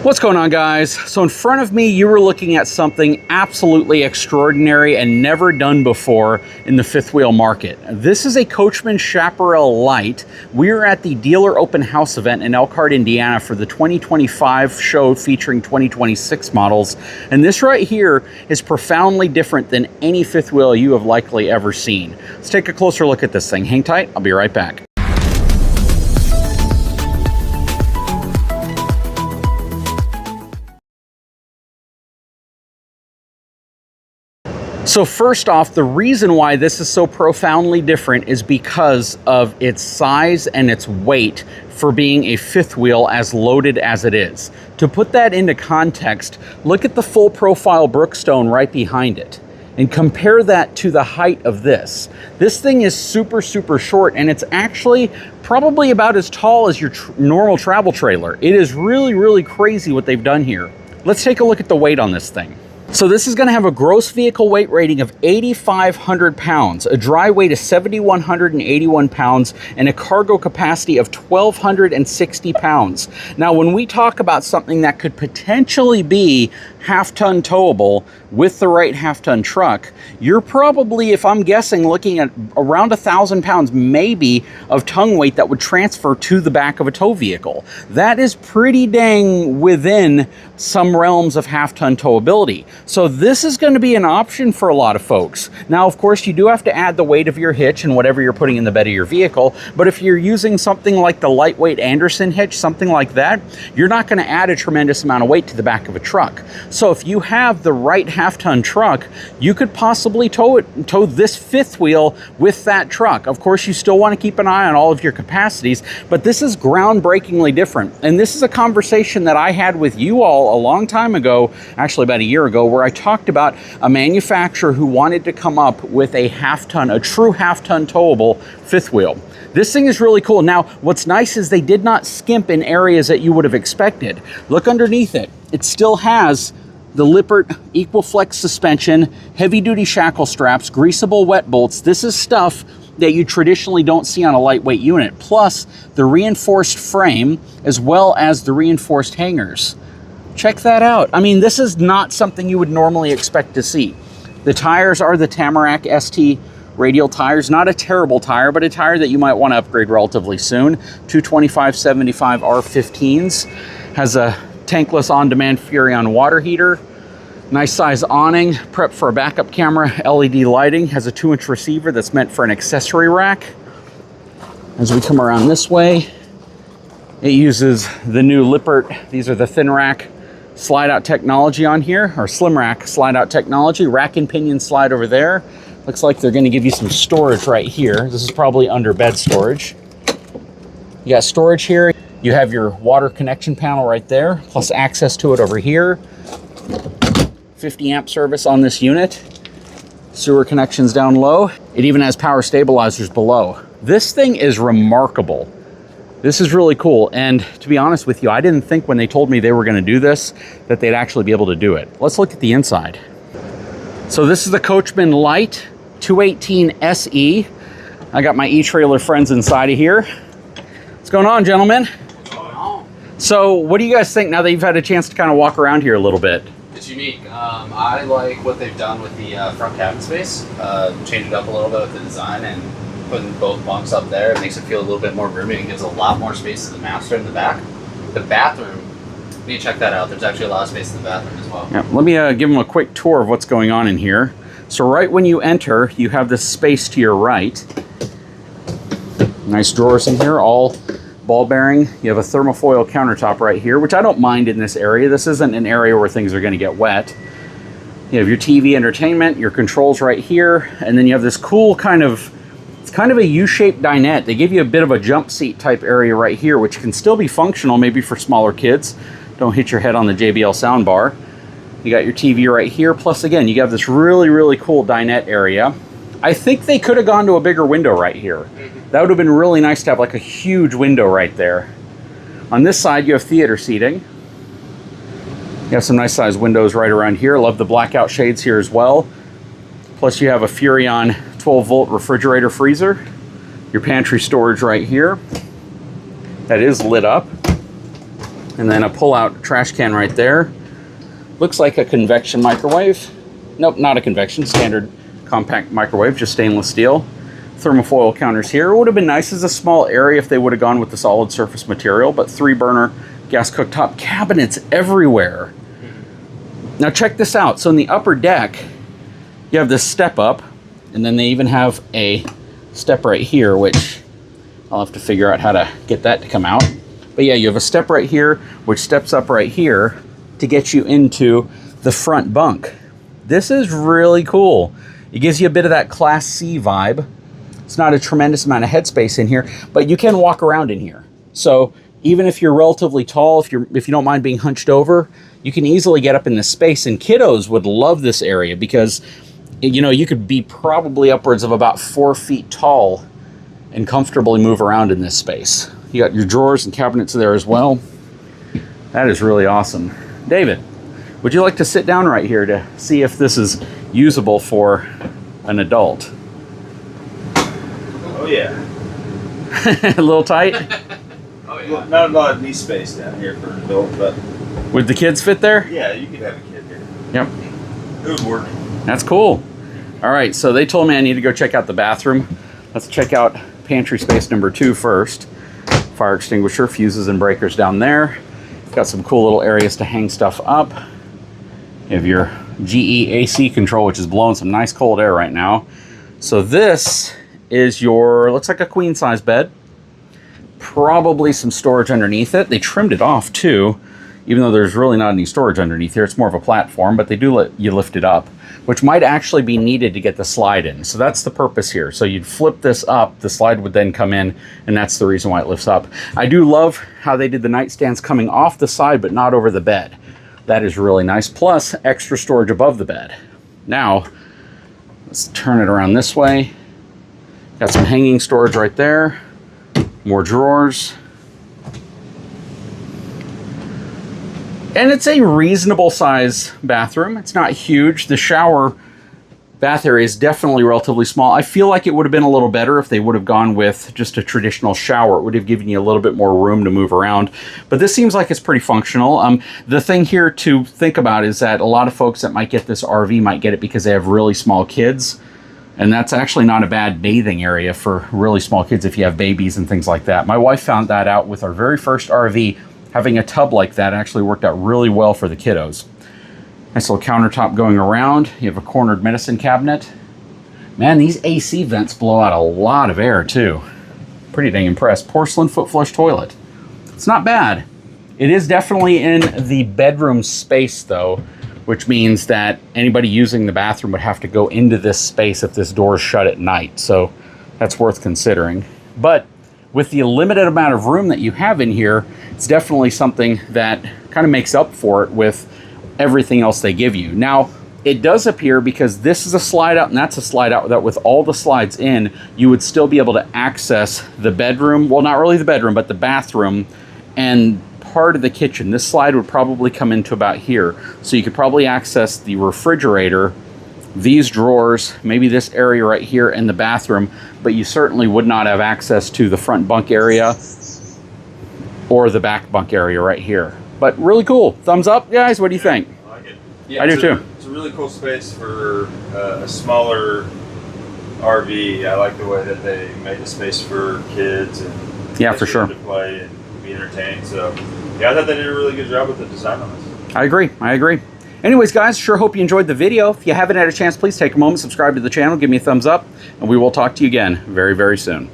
What's going on, guys? So in front of me, you were looking at something absolutely extraordinary and never done before in the fifth wheel market. This is a Coachmen Chaparral Lite. We're at the dealer open house event in Elkhart, Indiana for the 2025 show featuring 2026 models. And this right here is profoundly different than any fifth wheel you have likely ever seen. Let's take a closer look at this thing. Hang tight, I'll be right back. So first off, the reason why this is so profoundly different is because of its size and its weight for being a fifth wheel as loaded as it is. To put that into context, look at the full profile Brookstone right behind it and compare that to the height of this. This thing is super short, and it's actually probably about as tall as your normal travel trailer. It is really crazy what they've done here. Let's take a look at the weight on this thing. So this is going to have a gross vehicle weight rating of 8,500 pounds, a dry weight of 7,181 pounds, and a cargo capacity of 1,260 pounds. Now, when we talk about something that could potentially be half-ton towable with the right half-ton truck, you're probably, if I'm guessing, looking at around 1,000 pounds maybe of tongue weight that would transfer to the back of a tow vehicle. That is pretty dang within some realms of half-ton towability. So this is going to be an option for a lot of folks. Now, of course, you do have to add the weight of your hitch and whatever you're putting in the bed of your vehicle, but if you're using something like the lightweight Anderson hitch, something like that, you're not going to add a tremendous amount of weight to the back of a truck. So if you have the right half-ton truck, you could possibly tow this fifth wheel with that truck. Of course, you still want to keep an eye on all of your capacities, but this is groundbreakingly different. And this is a conversation that I had with you all a long time ago, actually about a year ago, where I talked about a manufacturer who wanted to come up with a half-ton, a true half-ton towable fifth wheel. This thing is really cool. Now, what's nice is they did not skimp in areas that you would have expected. Look underneath it. It still has the Lippert Equiflex suspension, heavy-duty shackle straps, greasable wet bolts. This is stuff that you traditionally don't see on a lightweight unit, plus the reinforced frame as well as the reinforced hangers. Check that out. I mean, this is not something you would normally expect to see. The tires are the Tamarack ST radial tires. Not a terrible tire, but a tire that you might want to upgrade relatively soon. 225/75 R15s. Has a tankless on-demand Furrion water heater. Nice size awning, prepped for a backup camera, LED lighting. Has a 2-inch receiver that's meant for an accessory rack. As we come around this way, it uses the new Lippert. These are the thin rack slide out technology on here, or slim rack slide out technology. Rack and pinion slide over there. Looks like they're going to give you some storage right here. This is probably under bed storage. You got storage here. You have your water connection panel right there, plus access to it over here. 50 amp service on this unit. Sewer connections down low. It even has power stabilizers below. This thing is remarkable. This is really cool, and to be honest with you, I didn't think when they told me they were going to do this that they'd actually be able to do it. Let's look at the inside. So this is the Coachmen Lite 218 SE. I got my eTrailer friends inside of here. What's going on, gentlemen? What's going on? So what do you guys think now that you've had a chance to kind of walk around here a little bit? It's unique. I like what they've done with the front cabin space. Changed it up a little bit with the design and putting both bunks up there. It makes it feel a little bit more roomy and gives a lot more space to the master in the back. The bathroom, you need to check that out. There's actually a lot of space in the bathroom as well. Yeah, let me give them a quick tour of what's going on in here. So right when you enter, you have this space to your right. Nice drawers in here, all ball bearing. You have a thermofoil countertop right here, which I don't mind in this area. This isn't an area where things are going to get wet. You have your TV entertainment, your controls right here, and then you have this cool kind of, it's kind of a U-shaped dinette. They give you a bit of a jump seat type area right here, which can still be functional maybe for smaller kids. Don't hit your head on the JBL soundbar. You got your TV right here. Plus, again, you have this really cool dinette area. I think they could have gone to a bigger window right here. That would have been really nice to have like a huge window right there. On this side, you have theater seating. You have some nice sized windows right around here. Love the blackout shades here as well. Plus you have a Furrion 12-volt refrigerator freezer. Your pantry storage right here. That is lit up. And then a pull-out trash can right there. Looks like a convection microwave. Nope, not a convection, standard compact microwave, just stainless steel. Thermofoil counters here. It would have been nice as a small area if they would have gone with the solid surface material, but 3-burner gas cooktop, cabinets everywhere. Now check this out. So in the upper deck, you have this step up, and then they even have a step right here, which I'll have to figure out how to get that to come out. But yeah, you have a step right here, which steps up right here to get you into the front bunk. This is really cool. It gives you a bit of that Class C vibe. It's not a tremendous amount of headspace in here, but you can walk around in here. So even if you're relatively tall, if you don't mind being hunched over, you can easily get up in this space. And kiddos would love this area because, you know, you could be probably upwards of about 4 feet tall and comfortably move around in this space. You got your drawers and cabinets there as well. That is really awesome. David, would you like to sit down right here to see if this is usable for an adult? Oh yeah. A little tight? Oh yeah. Not a lot of knee space down here for an adult, but Would the kids fit there? yeah, you could have a kid here. Yep. It would work. That's cool. All right, so they told me I need to go check out the bathroom. Let's check out pantry space number 2 first. Fire extinguisher, fuses and breakers down there. Got some cool little areas to hang stuff up. You have your GE AC control, which is blowing some nice cold air right now. So this is your, looks like a queen size bed. Probably some storage underneath it. They trimmed it off too, even though there's really not any storage underneath here. It's more of a platform, but they do let you lift it up, which might actually be needed to get the slide in. So that's the purpose here. So you'd flip this up, the slide would then come in, and that's the reason why it lifts up. I do love how they did the nightstands coming off the side, but not over the bed. That is really nice. Plus extra storage above the bed. Now, let's turn it around this way. Got some hanging storage right there. More drawers. And it's a reasonable size bathroom. It's not huge. The shower bath area is definitely relatively small. I feel like it would have been a little better if they would have gone with just a traditional shower. It would have given you a little bit more room to move around. But this seems like it's pretty functional. The thing here to think about is that a lot of folks that might get this RV might get it because they have really small kids. And that's actually not a bad bathing area for really small kids if you have babies and things like that. My wife found that out with our very first RV. Having a tub like that actually worked out really well for the kiddos. Nice little countertop going around. You have a cornered medicine cabinet. Man, these AC vents blow out a lot of air too. Pretty dang impressed. Porcelain foot flush toilet. It's not bad. It is definitely in the bedroom space though, which means that anybody using the bathroom would have to go into this space if this door is shut at night. So that's worth considering. But with the limited amount of room that you have in here, it's definitely something that kind of makes up for it with everything else they give you. Now, it does appear, because this is a slide out and that's a slide out, that with all the slides in, you would still be able to access the bedroom. Well, not really the bedroom, but the bathroom and part of the kitchen. This slide would probably come into about here. So you could probably access the refrigerator, these drawers, maybe this area right here in the bathroom, but you certainly would not have access to the front bunk area or the back bunk area right here. But really cool. Thumbs up, guys. What do you think? I like it. Yeah, I do too. It's a really cool space for a smaller RV. I like the way that they made the space for kids and Yeah, for sure. to play and be entertained. So yeah, I thought they did a really good job with the design on this. I agree. I agree. Anyways, guys, sure hope you enjoyed the video. If you haven't had a chance, please take a moment, subscribe to the channel, give me a thumbs up, and we will talk to you again very, very soon.